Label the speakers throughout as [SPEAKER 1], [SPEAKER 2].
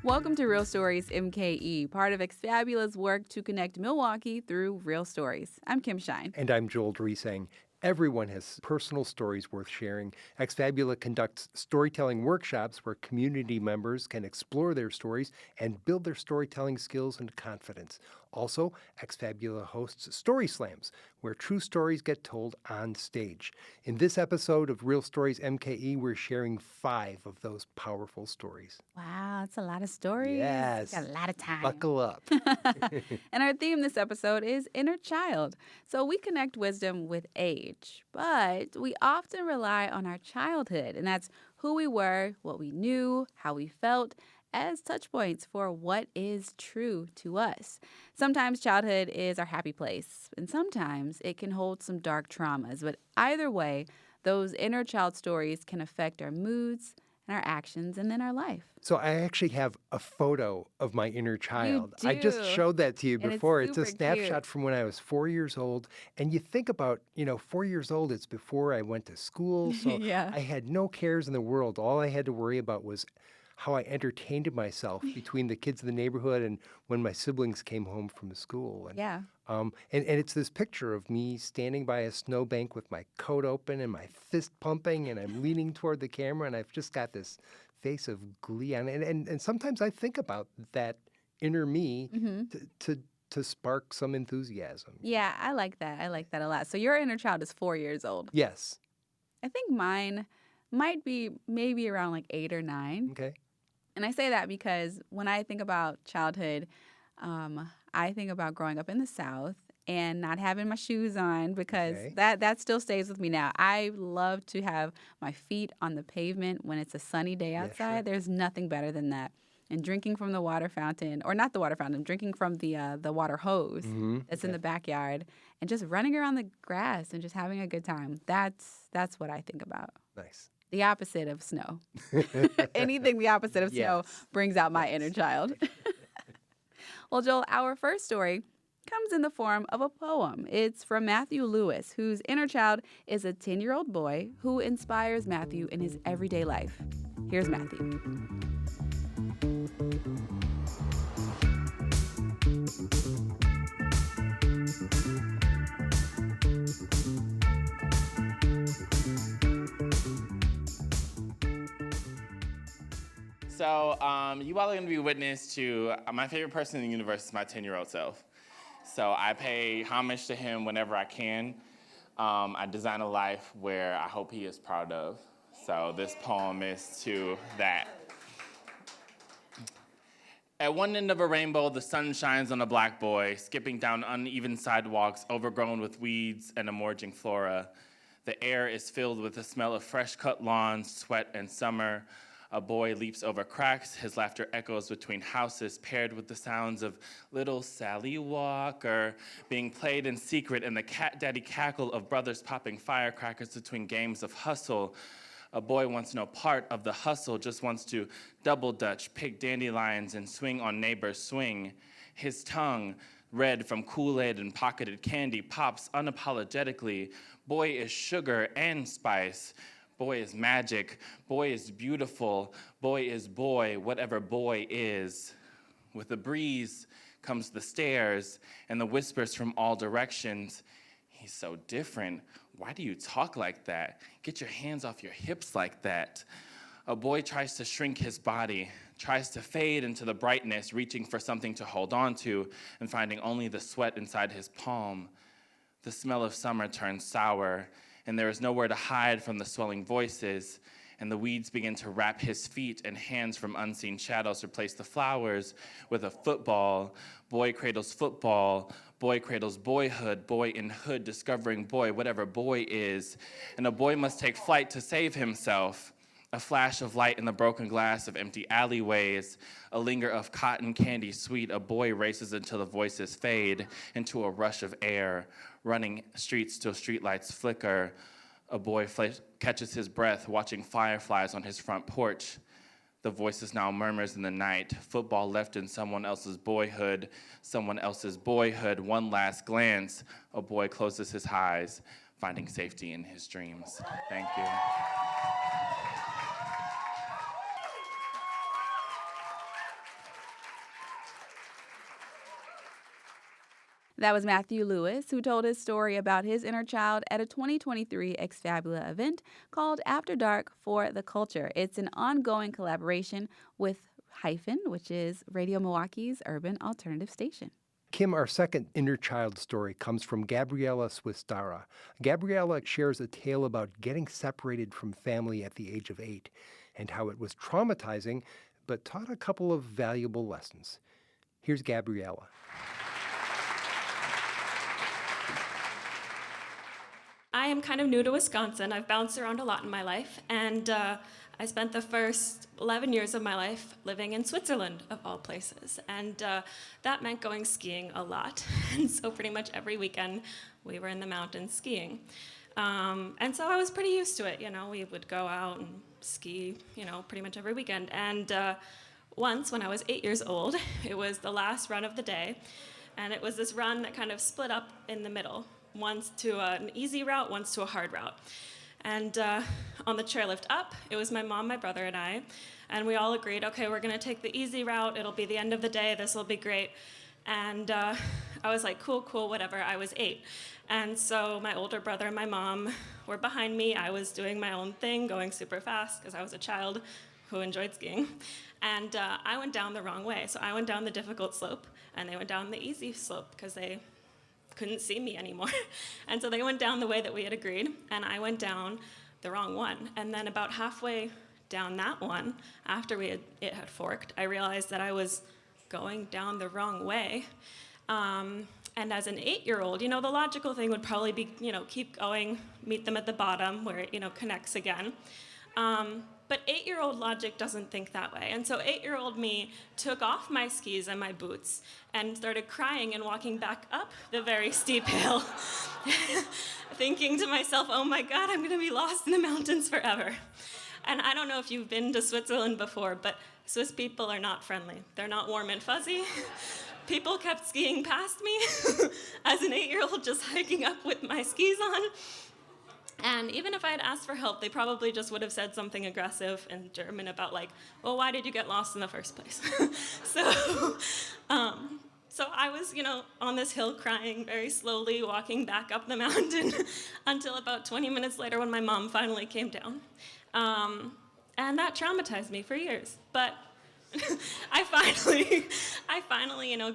[SPEAKER 1] Welcome to Real Stories MKE, part of Exfabula's work to connect Milwaukee through real stories. I'm Kim Shine.
[SPEAKER 2] And I'm Joel Dresang. Everyone has personal stories worth sharing. Exfabula conducts storytelling workshops where community members can explore their stories and build their storytelling skills and confidence. Also, Exfabula hosts Story Slams, where true stories get told on stage. In this episode of Real Stories MKE, we're sharing 5 of those powerful stories.
[SPEAKER 1] Wow, that's a lot of stories.
[SPEAKER 2] Yes.
[SPEAKER 1] Got a lot of time.
[SPEAKER 2] Buckle up.
[SPEAKER 1] And our theme this episode is inner child. So we connect wisdom with age, but we often rely on our childhood, and that's who we were, what we knew, how we felt, as touch points for what is true to us. Sometimes childhood is our happy place, and sometimes it can hold some dark traumas. But either way, those inner child stories can affect our moods and our actions and then our life.
[SPEAKER 2] So I actually have a photo of my inner child.
[SPEAKER 1] You
[SPEAKER 2] I just
[SPEAKER 1] do.
[SPEAKER 2] showed that to you
[SPEAKER 1] And
[SPEAKER 2] before.
[SPEAKER 1] it's
[SPEAKER 2] It's a
[SPEAKER 1] super
[SPEAKER 2] snapshot
[SPEAKER 1] cute.
[SPEAKER 2] from when I was 4 years old. And you think about, 4 years old, it's before I went to school. So
[SPEAKER 1] Yeah.
[SPEAKER 2] I had no cares in the world. All I had to worry about was how I entertained myself between the kids in the neighborhood and when my siblings came home from school. And,
[SPEAKER 1] Yeah.
[SPEAKER 2] and it's this picture of me standing by a snowbank with my coat open and my fist pumping, and I'm leaning toward the camera, and I've just got this face of glee on it. And sometimes I think about that inner me to spark some enthusiasm.
[SPEAKER 1] Yeah, I like that. I like that a lot. So your inner child is 4 years old.
[SPEAKER 2] Yes.
[SPEAKER 1] I think mine might be maybe around like 8 or 9.
[SPEAKER 2] Okay.
[SPEAKER 1] And I say that because when I think about childhood, I think about growing up in the South and not having my shoes on because
[SPEAKER 2] Okay.
[SPEAKER 1] that still stays with me now. I love to have my feet on the pavement when it's a sunny day outside.
[SPEAKER 2] sure.
[SPEAKER 1] There's nothing better than that. And drinking from the water fountain, or not the water fountain, drinking from the water hose that's in the backyard, and just running around the grass and just having a good time. That's what I think about.
[SPEAKER 2] Nice.
[SPEAKER 1] The opposite of snow. Anything the opposite of snow
[SPEAKER 2] Yes.
[SPEAKER 1] brings out my inner child. Well, Joel, our first story comes in the form of a poem. It's from Matthew Lewis, whose inner child is a 10-year-old boy who inspires Matthew in his everyday life. Here's Matthew.
[SPEAKER 3] So you all are going to be witness to my favorite person in the universe is my 10-year-old self. So I pay homage to him whenever I can. I design a life where I hope he is proud of. So this poem is to that. At one end of a rainbow, the sun shines on a black boy, skipping down uneven sidewalks overgrown with weeds and emerging flora. The air is filled with the smell of fresh-cut lawns, sweat, and summer. A boy leaps over cracks, his laughter echoes between houses, paired with the sounds of little Sally Walker being played in secret and the cat daddy cackle of brothers popping firecrackers between games of hustle. A boy wants no part of the hustle, just wants to double dutch, pick dandelions, and swing on neighbor's swing. His tongue, red from Kool-Aid and pocketed candy, pops unapologetically. Boy is sugar and spice. Boy is magic. Boy is beautiful. Boy is boy, whatever boy is. With the breeze comes the stares and the whispers from all directions. He's so different. Why do you talk like that? Get your hands off your hips like that. A boy tries to shrink his body, tries to fade into the brightness, reaching for something to hold on to and finding only the sweat inside his palm. The smell of summer turns sour, and there is nowhere to hide from the swelling voices, and the weeds begin to wrap his feet, and hands from unseen shadows replace the flowers with a football. Boy cradles football, boy cradles boyhood, boy in hood discovering boy, whatever boy is, and a boy must take flight to save himself. A flash of light in the broken glass of empty alleyways, a linger of cotton candy sweet, a boy races until the voices fade into a rush of air, running streets till streetlights flicker. A boy catches his breath, watching fireflies on his front porch. The voices now murmurs in the night, football left in someone else's boyhood, one last glance. A boy closes his eyes, finding safety in his dreams. Thank you.
[SPEAKER 1] Wow, That was Matthew Lewis, who told his story about his inner child at a 2023 Exfabula event called After Dark for the Culture. It's an ongoing collaboration with Hyphen, which is Radio Milwaukee's urban alternative station.
[SPEAKER 2] Kim, our second inner child story comes from Gabriella Swistara. Gabriella shares a tale about getting separated from family at the age of 8 and how it was traumatizing, but taught a couple of valuable lessons. Here's Gabriella.
[SPEAKER 4] I am kind of new to Wisconsin. I've bounced around a lot in my life, and I spent the first 11 years of my life living in Switzerland, of all places. And that meant going skiing a lot. And so pretty much every weekend, we were in the mountains skiing. And so I was pretty used to it. You know, we would go out and ski, pretty much every weekend. And once, when I was 8 years old, it was the last run of the day. And it was this run that kind of split up in the middle, once to an easy route, once to a hard route. And on the chairlift up, it was my mom, my brother, and I. And we all agreed, okay, we're going to take the easy route. It'll be the end of the day. This will be great. And I was like, cool, whatever. I was 8. And so my older brother and my mom were behind me. I was doing my own thing, going super fast, because I was a child who enjoyed skiing. And I went down the wrong way. So I went down the difficult slope, and they went down the easy slope, because they couldn't see me anymore. And so they went down the way that we had agreed, and I went down the wrong one. And then about halfway down that one, after it had forked, I realized that I was going down the wrong way. And as an 8-year-old, the logical thing would probably be, keep going, meet them at the bottom where it, connects again. But 8-year-old logic doesn't think that way. And so 8-year-old me took off my skis and my boots and started crying and walking back up the very steep hill, thinking to myself, oh my God, I'm gonna be lost in the mountains forever. And I don't know if you've been to Switzerland before, but Swiss people are not friendly. They're not warm and fuzzy. People kept skiing past me as an 8-year-old just hiking up with my skis on. And even if I had asked for help, they probably just would have said something aggressive in German about like, well, why did you get lost in the first place? So I was, on this hill crying very slowly, walking back up the mountain until about 20 minutes later when my mom finally came down. And that traumatized me for years. But I finally,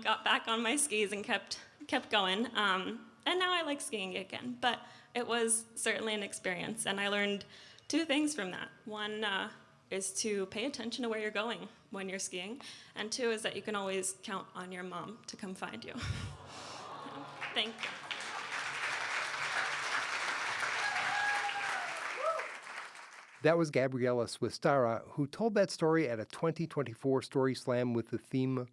[SPEAKER 4] got back on my skis and kept going. And now I like skiing again. But it was certainly an experience, and I learned 2 things from that. One is to pay attention to where you're going when you're skiing, and 2 is that you can always count on your mom to come find you. Thank you.
[SPEAKER 2] That was Gabriella Swistara, who told that story at a 2024 Story Slam with the theme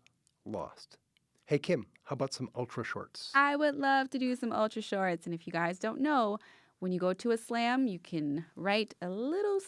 [SPEAKER 2] Lost. Hey, Kim, how about some ultra shorts?
[SPEAKER 1] I would love to do some ultra shorts. And if you guys don't know, when you go to a slam, you can write a little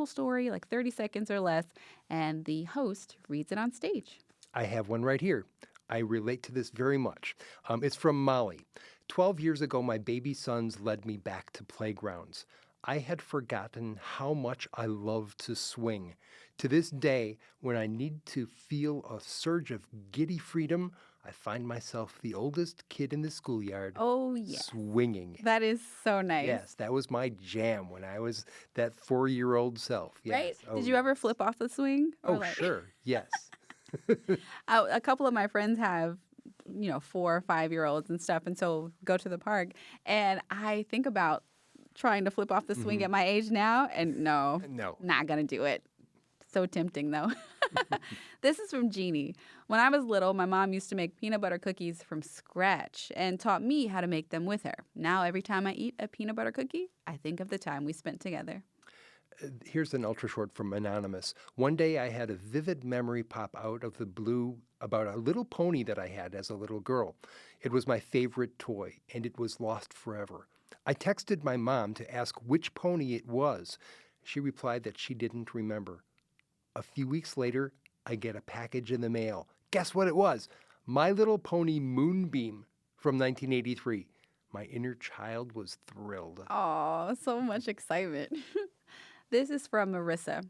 [SPEAKER 1] story, like 30 seconds or less, and the host reads it on stage.
[SPEAKER 2] I have one right here. I relate to this very much. It's from Molly. 12 years ago, my baby sons led me back to playgrounds. I had forgotten how much I love to swing. To this day, when I need to feel a surge of giddy freedom, I find myself the oldest kid in the schoolyard
[SPEAKER 1] Oh, yes.
[SPEAKER 2] swinging.
[SPEAKER 1] That is so nice.
[SPEAKER 2] Yes, that was my jam when I was that 4-year-old self. Yes.
[SPEAKER 1] Right?
[SPEAKER 2] Oh,
[SPEAKER 1] Did you ever flip off the swing?
[SPEAKER 2] Oh, sure. Yes.
[SPEAKER 1] A couple of my friends have 4 or 5-year-olds and stuff, and so go to the park, and I think about trying to flip off the swing at my age now, and no, not gonna do it. So tempting though. This is from Jeannie. When I was little, my mom used to make peanut butter cookies from scratch and taught me how to make them with her. Now every time I eat a peanut butter cookie, I think of the time we spent together.
[SPEAKER 2] Here's an ultra short from Anonymous. One day I had a vivid memory pop out of the blue about a little pony that I had as a little girl. It was my favorite toy, and it was lost forever. I texted my mom to ask which pony it was. She replied that she didn't remember. A few weeks later, I get a package in the mail. Guess what it was? My Little Pony Moonbeam from 1983. My inner child was thrilled.
[SPEAKER 1] Oh, so much excitement. This is from Marissa.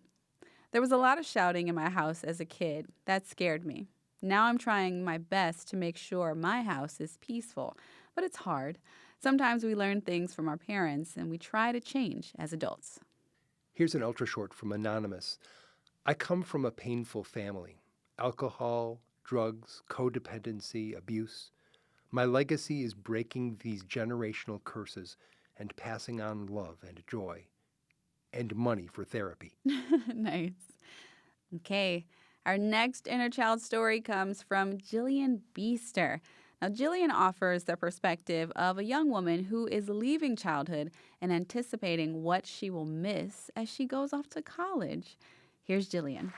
[SPEAKER 1] There was a lot of shouting in my house as a kid. That scared me. Now I'm trying my best to make sure my house is peaceful, but it's hard. Sometimes we learn things from our parents and we try to change as adults.
[SPEAKER 2] Here's an ultra short from Anonymous. I come from a painful family: alcohol, drugs, codependency, abuse. My legacy is breaking these generational curses and passing on love and joy and money for therapy.
[SPEAKER 1] Nice. Okay, our next inner child story comes from Jillian Beester. Now, Jillian offers the perspective of a young woman who is leaving childhood and anticipating what she will miss as she goes off to college. Here's Jillian.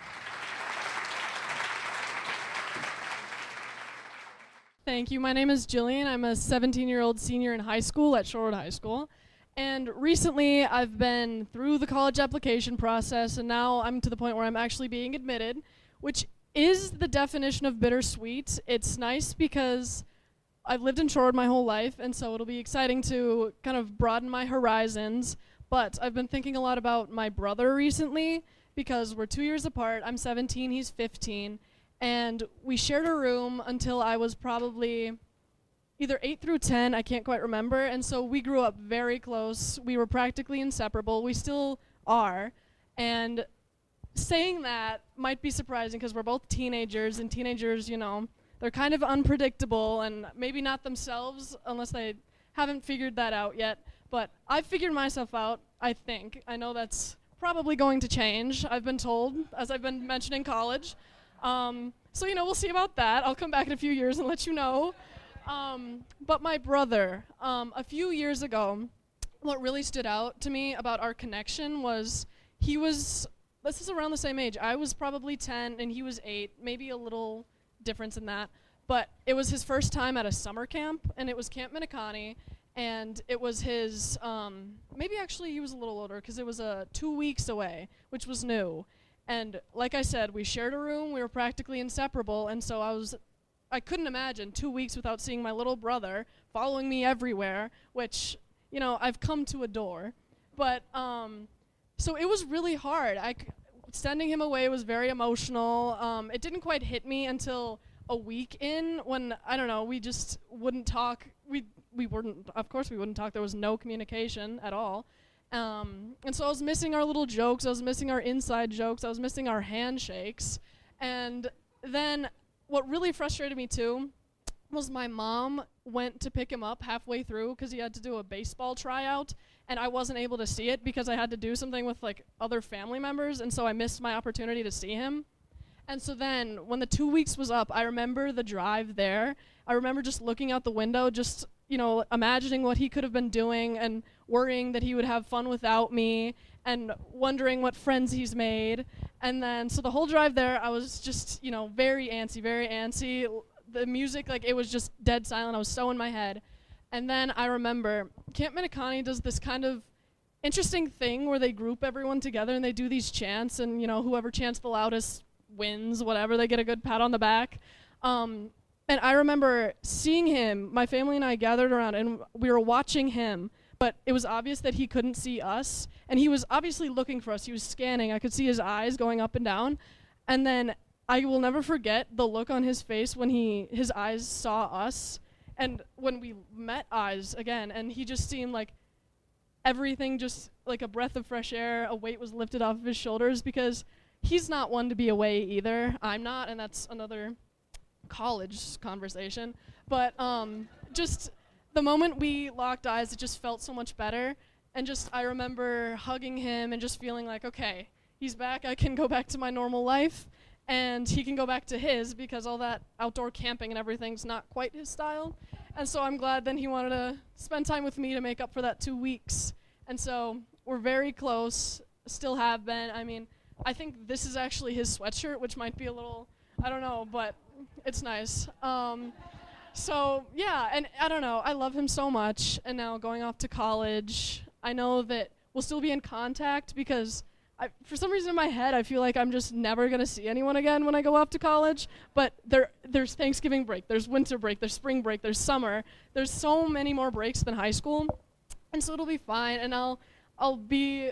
[SPEAKER 5] Thank you. My name is Jillian. I'm a 17-year-old senior in high school at Shorewood High School. And recently, I've been through the college application process, and now I'm to the point where I'm actually being admitted, which is the definition of bittersweet. It's nice because I've lived in Shorewood my whole life, and so it'll be exciting to kind of broaden my horizons. But I've been thinking a lot about my brother recently because we're 2 years apart. I'm 17, he's 15. And we shared a room until I was probably either 8 through 10, I can't quite remember. And so we grew up very close. We were practically inseparable. We still are. And saying that might be surprising because we're both teenagers, and teenagers, they're kind of unpredictable and maybe not themselves unless they haven't figured that out yet. But I've figured myself out, I think. I know that's probably going to change, I've been told, as I've been mentioning college. So, we'll see about that. I'll come back in a few years and let you know. But my brother, a few years ago, what really stood out to me about our connection was this is around the same age. I was probably 10 and he was 8, maybe a little difference in that. But it was his first time at a summer camp, and it was Camp Minneconne, and it was his, maybe actually he was a little older because it was 2 weeks away, which was new. And like I said, we shared a room, we were practically inseparable, and so I couldn't imagine 2 weeks without seeing my little brother following me everywhere, which, I've come to adore. But, so it was really hard. Sending him away was very emotional. It didn't quite hit me until a week in when, I don't know, we just wouldn't talk. Of course we wouldn't talk. There was no communication at all. And so I was missing our little jokes, I was missing our inside jokes, I was missing our handshakes. And then what really frustrated me too was my mom went to pick him up halfway through because he had to do a baseball tryout, and I wasn't able to see it because I had to do something with other family members, and so I missed my opportunity to see him. And so then when the 2 weeks was up, I remember the drive there. I remember just looking out the window, just imagining what he could have been doing and worrying that he would have fun without me and wondering what friends he's made. And then, so the whole drive there, I was just, very antsy, very antsy. The music, it was just dead silent. I was so in my head. And then I remember Camp Minneconne does this kind of interesting thing where they group everyone together and they do these chants, and, whoever chants the loudest wins, whatever, they get a good pat on the back. And I remember seeing him, my family and I gathered around, and we were watching him, but it was obvious that he couldn't see us, and he was obviously looking for us. He was scanning. I could see his eyes going up and down. And then I will never forget the look on his face when his eyes saw us, and when we met eyes again, and he just seemed like everything just like a breath of fresh air, a weight was lifted off of his shoulders, because he's not one to be away either. I'm not, and that's another college conversation. But just the moment we locked eyes, it just felt so much better. And just I remember hugging him and just feeling like, okay, he's back. I can go back to my normal life, and he can go back to his, because all that outdoor camping and everything's not quite his style. And so I'm glad then he wanted to spend time with me to make up for that 2 weeks. And so we're very close, still have been. I mean, I think this is actually his sweatshirt, which might be a little, I don't know, but it's nice. So yeah, and I don't know, I love him so much. And now going off to college, I know that we'll still be in contact, because for some reason in my head, I feel like I'm just never going to see anyone again when I go off to college. But there's Thanksgiving break, there's winter break, there's spring break, there's summer. There's so many more breaks than high school. And so it'll be fine. And I'll be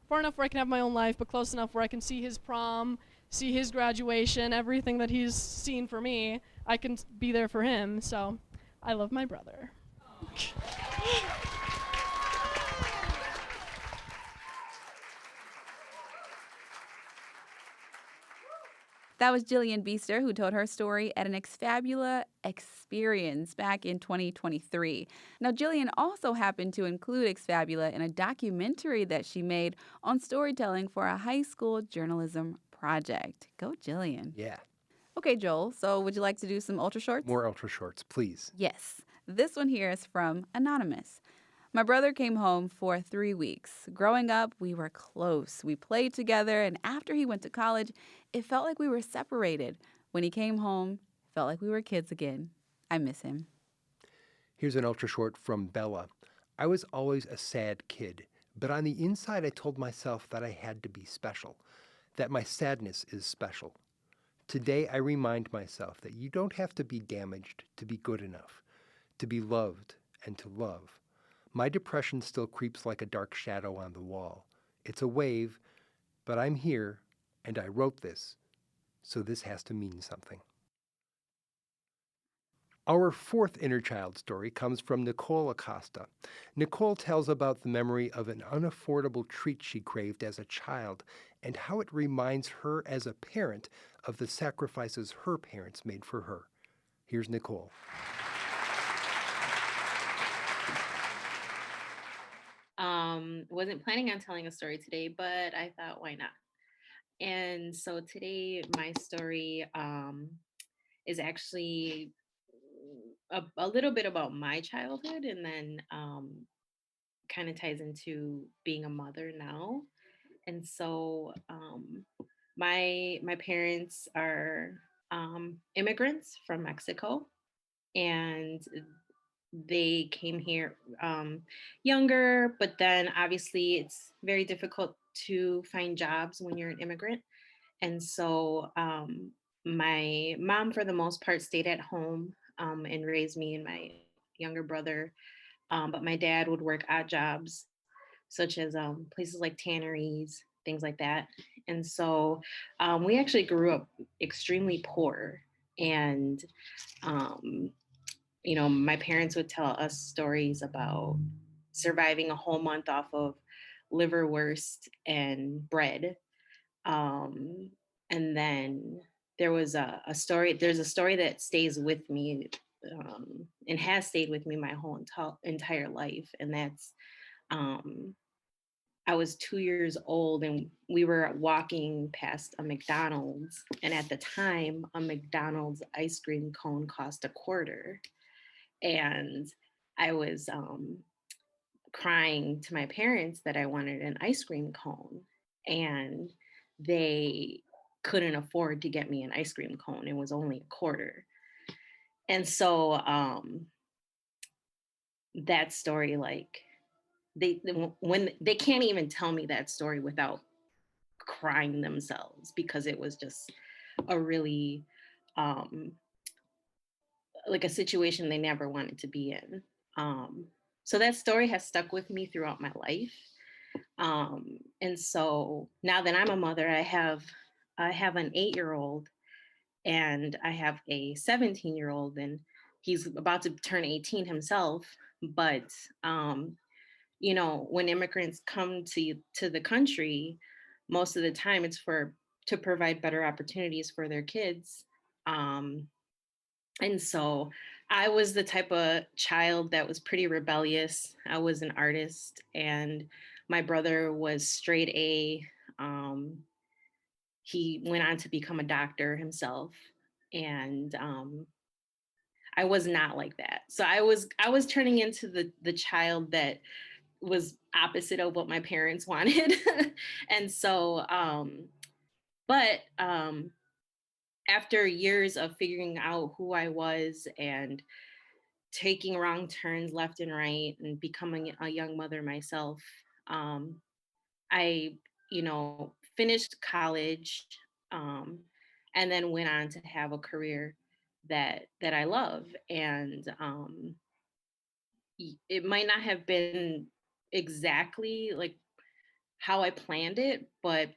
[SPEAKER 5] far enough where I can have my own life, but close enough where I can see his prom, see his graduation, everything that he's seen for me. I can be there for him. So I love my brother.
[SPEAKER 1] That was Jillian Beester, who told her story at an Exfabula experience back in 2023. Now, Jillian also happened to include Exfabula in a documentary that she made on storytelling for a high school journalism project. Go, Jillian.
[SPEAKER 2] Yeah.
[SPEAKER 1] Okay, Joel, so would you like to do some ultra shorts?
[SPEAKER 2] More ultra shorts, please.
[SPEAKER 1] Yes. This one here is from Anonymous. My brother came home for 3 weeks. Growing up, we were close. We played together, and after he went to college, it felt like we were separated. When he came home, it felt like we were kids again. I miss him.
[SPEAKER 2] Here's an ultra short from Bella. I was always a sad kid, but on the inside, I told myself that I had to be special, that my sadness is special. Today, I remind myself that you don't have to be damaged to be good enough, to be loved and to love. My depression still creeps like a dark shadow on the wall. It's a wave, but I'm here, and I wrote this, so this has to mean something. Our fourth inner child story comes from Nicole Acosta. Nicole tells about the memory of an unaffordable treat she craved as a child and how it reminds her as a parent of the sacrifices her parents made for her. Here's Nicole.
[SPEAKER 6] Wasn't planning on telling a story today, but I thought, why not? And so today, my story is actually a little bit about my childhood, and then kind of ties into being a mother now. And so, my parents are immigrants from Mexico, and they came here younger, but then obviously it's very difficult to find jobs when you're an immigrant. And so my mom, for the most part, stayed at home and raised me and my younger brother. But my dad would work odd jobs, such as places like tanneries, things like that. And so we actually grew up extremely poor. And um, my parents would tell us stories about surviving a whole month off of liverwurst and bread. Um, and then there's a story that stays with me and has stayed with me my whole entire life. And that's um, I was 2 years old and we were walking past a McDonald's. And at the time, a McDonald's ice cream cone cost a quarter, and I was crying to my parents that I wanted an ice cream cone, and they couldn't afford to get me an ice cream cone. It was only a quarter. And so that story, like when they can't even tell me that story without crying themselves, because it was just a really um like a situation they never wanted to be in. Um, so that story has stuck with me throughout my life. And so now that I'm a mother, I have an 8-year old and I have a 17-year old, and he's about to turn 18 himself. But when immigrants come to the country, most of the time it's for to provide better opportunities for their kids. Um, and so I was the type of child that was pretty rebellious. I was an artist, and my brother was straight A. Um, he went on to become a doctor himself. And I was not like that. So I was turning into the child that was opposite of what my parents wanted. And so but after years of figuring out who I was and taking wrong turns left and right and becoming a young mother myself, I, finished college, um, and then went on to have a career that I love. And it might not have been exactly like how I planned it, but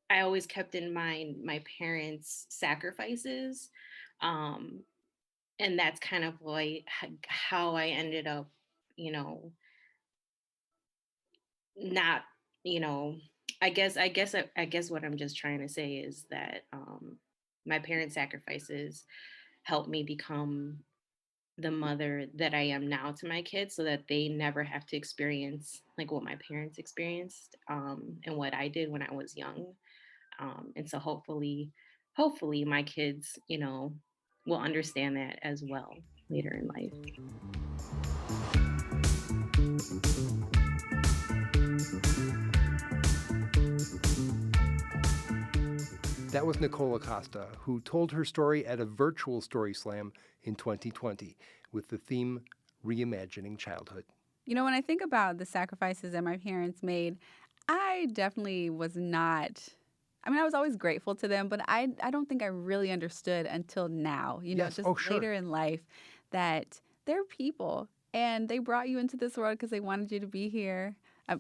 [SPEAKER 6] I always kept in mind my parents' sacrifices. Um, and that's kind of like how I ended up, you know, not, you know, I guess what I'm just trying to say is that my parents' sacrifices helped me become the mother that I am now to my kids so that they never have to experience like what my parents experienced and what I did when I was young. And so hopefully my kids, will understand that as well later in life.
[SPEAKER 2] That was Nicole Acosta, who told her story at a virtual story slam in 2020 with the theme Reimagining Childhood.
[SPEAKER 1] When I think about the sacrifices that my parents made, I definitely was not. I mean, I was always grateful to them, but I don't think I really understood until now,
[SPEAKER 2] Yes,
[SPEAKER 1] just
[SPEAKER 2] oh, sure.
[SPEAKER 1] later in life, that they're people and they brought you into this world because they wanted you to be here.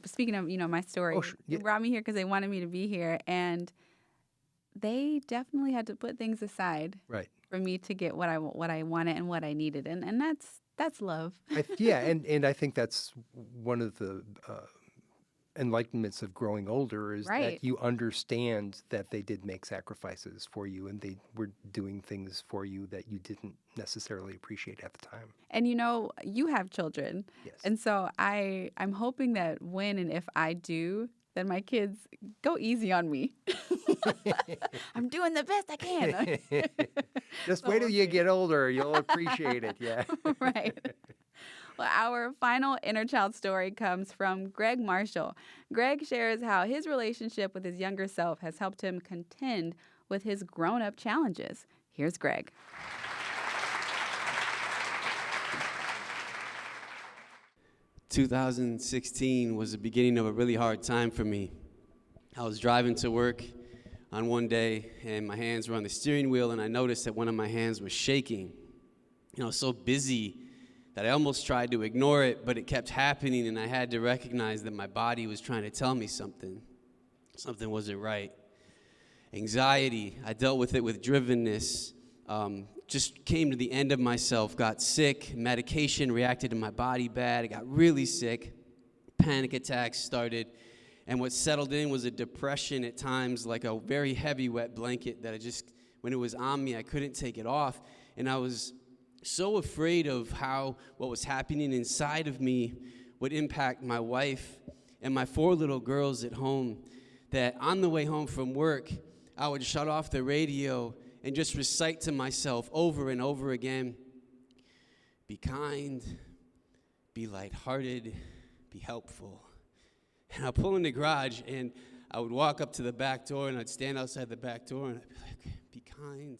[SPEAKER 1] Speaking of, my
[SPEAKER 2] Oh,
[SPEAKER 1] story,
[SPEAKER 2] sure.
[SPEAKER 1] they
[SPEAKER 2] Yeah,
[SPEAKER 1] brought me here because they wanted me to be here. And they definitely had to put things aside
[SPEAKER 2] right.
[SPEAKER 1] for me to get what I wanted and what I needed. And that's love.
[SPEAKER 2] Yeah, and I think that's one of the enlightenments of growing older is
[SPEAKER 1] Right.
[SPEAKER 2] that you understand that they did make sacrifices for you and they were doing things for you that you didn't necessarily appreciate at the time.
[SPEAKER 1] And you have children.
[SPEAKER 2] Yes.
[SPEAKER 1] And so I'm hoping that when and if I do, then my kids go easy on me. I'm doing the best I can.
[SPEAKER 2] Just
[SPEAKER 1] So
[SPEAKER 2] wait till
[SPEAKER 1] we'll
[SPEAKER 2] you
[SPEAKER 1] see.
[SPEAKER 2] get older. You'll appreciate it. Yeah.
[SPEAKER 1] Right. Well, our final inner child story comes from Greg Marshall. Greg shares how his relationship with his younger self has helped him contend with his grown up challenges. Here's Greg.
[SPEAKER 7] 2016 was the beginning of a really hard time for me. I was driving to work on one day, and my hands were on the steering wheel, and I noticed that one of my hands was shaking. I was so busy that I almost tried to ignore it, but it kept happening, and I had to recognize that my body was trying to tell me something. Something wasn't right. Anxiety, I dealt with it with drivenness. Just came to the end of myself, got sick, medication reacted to my body bad, I got really sick, panic attacks started, and what settled in was a depression at times, like a very heavy wet blanket that when it was on me, I couldn't take it off, and I was so afraid of how what was happening inside of me would impact my wife and my 4 little girls at home, that on the way home from work, I would shut off the radio and just recite to myself over and over again, be kind, be lighthearted, be helpful. And I'd pull in the garage, and I would walk up to the back door, and I'd stand outside the back door, and I'd be like, be kind,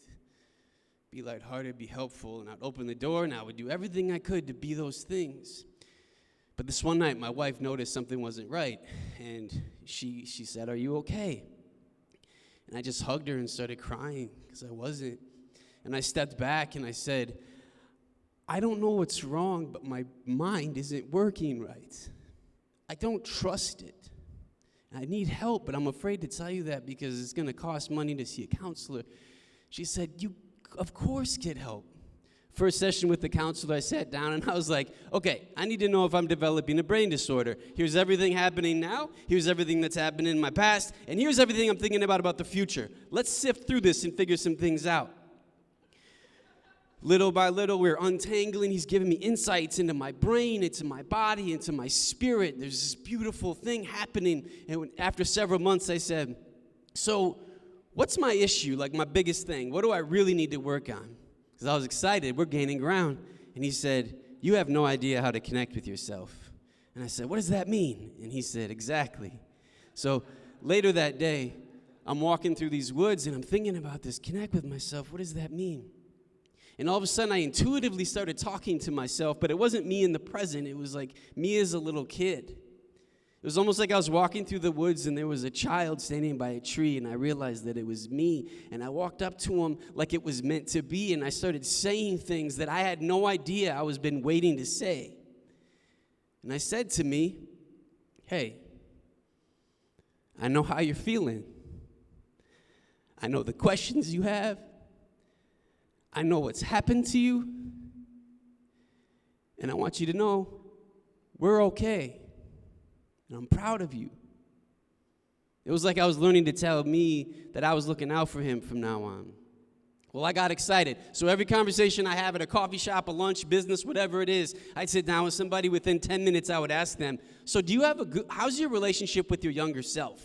[SPEAKER 7] be lighthearted, be helpful. And I'd open the door, and I would do everything I could to be those things. But this one night, my wife noticed something wasn't right, and she said, are you okay? And I just hugged her and started crying because I wasn't. And I stepped back and I said, I don't know what's wrong, but my mind isn't working right. I don't trust it. I need help, but I'm afraid to tell you that because it's going to cost money to see a counselor. She said, you, of course, get help. First session with the counselor, I sat down and I was like, okay, I need to know if I'm developing a brain disorder. Here's everything happening now. Here's everything that's happened in my past. And here's everything I'm thinking about the future. Let's sift through this and figure some things out. Little by little, we're untangling. He's giving me insights into my brain, into my body, into my spirit. There's this beautiful thing happening. And after several months, I said, so what's my issue, like my biggest thing? What do I really need to work on? Because I was excited. We're gaining ground. And he said, you have no idea how to connect with yourself. And I said, what does that mean? And he said, exactly. So later that day, I'm walking through these woods, and I'm thinking about this, connect with myself. What does that mean? And all of a sudden, I intuitively started talking to myself, but it wasn't me in the present. It was like me as a little kid. It was almost like I was walking through the woods, and there was a child standing by a tree, and I realized that it was me. And I walked up to him like it was meant to be, and I started saying things that I had no idea I was been waiting to say. And I said to me, hey, I know how you're feeling. I know the questions you have. I know what's happened to you. And I want you to know we're okay. And I'm proud of you. It was like I was learning to tell me that I was looking out for him from now on. Well, I got excited. So every conversation I have at a coffee shop, a lunch, business, whatever it is, I'd sit down with somebody. Within 10 minutes, I would ask them, so do you have how's your relationship with your younger self?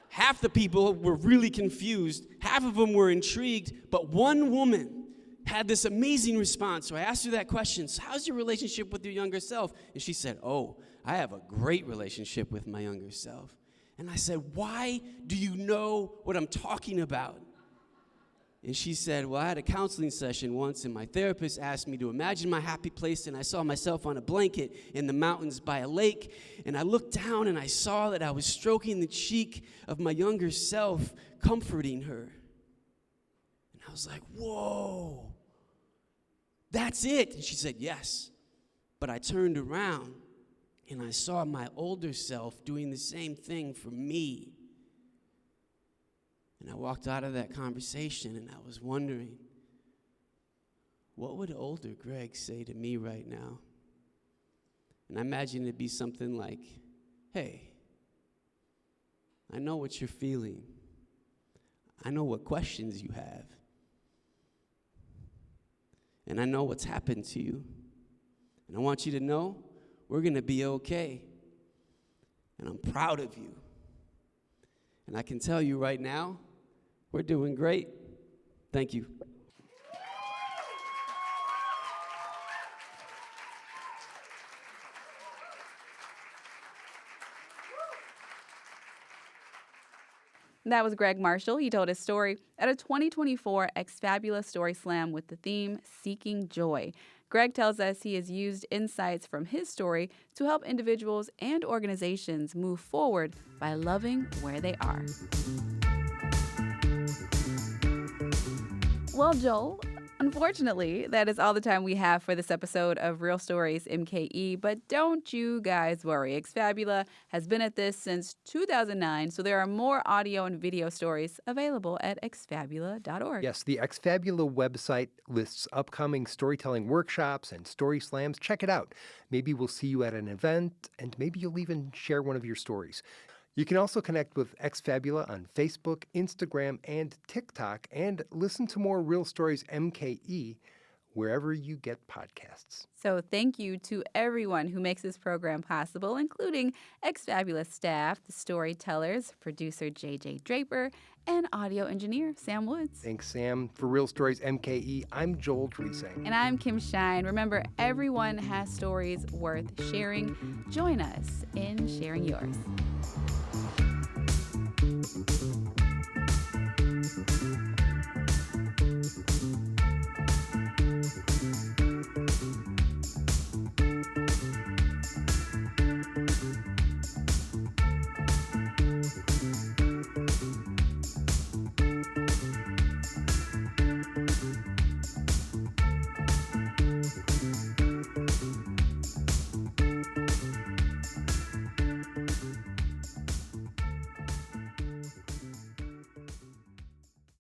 [SPEAKER 7] Half the people were really confused. Half of them were intrigued. But one woman had this amazing response. So I asked her that question, so how's your relationship with your younger self? And she said, oh, I have a great relationship with my younger self. And I said, why do you know what I'm talking about? And she said, well, I had a counseling session once, and my therapist asked me to imagine my happy place, and I saw myself on a blanket in the mountains by a lake, and I looked down, and I saw that I was stroking the cheek of my younger self, comforting her. And I was like, whoa, that's it? And she said, yes. But I turned around, and I saw my older self doing the same thing for me. And I walked out of that conversation, and I was wondering, what would older Greg say to me right now? And I imagine it'd be something like, hey, I know what you're feeling. I know what questions you have. And I know what's happened to you. And I want you to know we're going to be okay. And I'm proud of you. And I can tell you right now, we're doing great. Thank you.
[SPEAKER 1] That was Greg Marshall. He told his story at a 2024 Exfabulous Story Slam with the theme Seeking Joy. Greg tells us he has used insights from his story to help individuals and organizations move forward by loving where they are. Well, Joel, unfortunately, that is all the time we have for this episode of Real Stories MKE, but don't you guys worry. Exfabula has been at this since 2009, so there are more audio and video stories available at exfabula.org.
[SPEAKER 2] Yes, the Exfabula website lists upcoming storytelling workshops and story slams. Check it out. Maybe we'll see you at an event, and maybe you'll even share one of your stories. You can also connect with Exfabula on Facebook, Instagram, and TikTok, and listen to more Real Stories MKE wherever you get podcasts.
[SPEAKER 1] So thank you to everyone who makes this program possible, including Exfabulous staff, the storytellers, producer JJ Draper, and audio engineer Sam Woods.
[SPEAKER 2] Thanks, Sam. For Real Stories MKE, I'm Joel Dresang.
[SPEAKER 1] And I'm Kim Shine. Remember, everyone has stories worth sharing. Join us in sharing yours.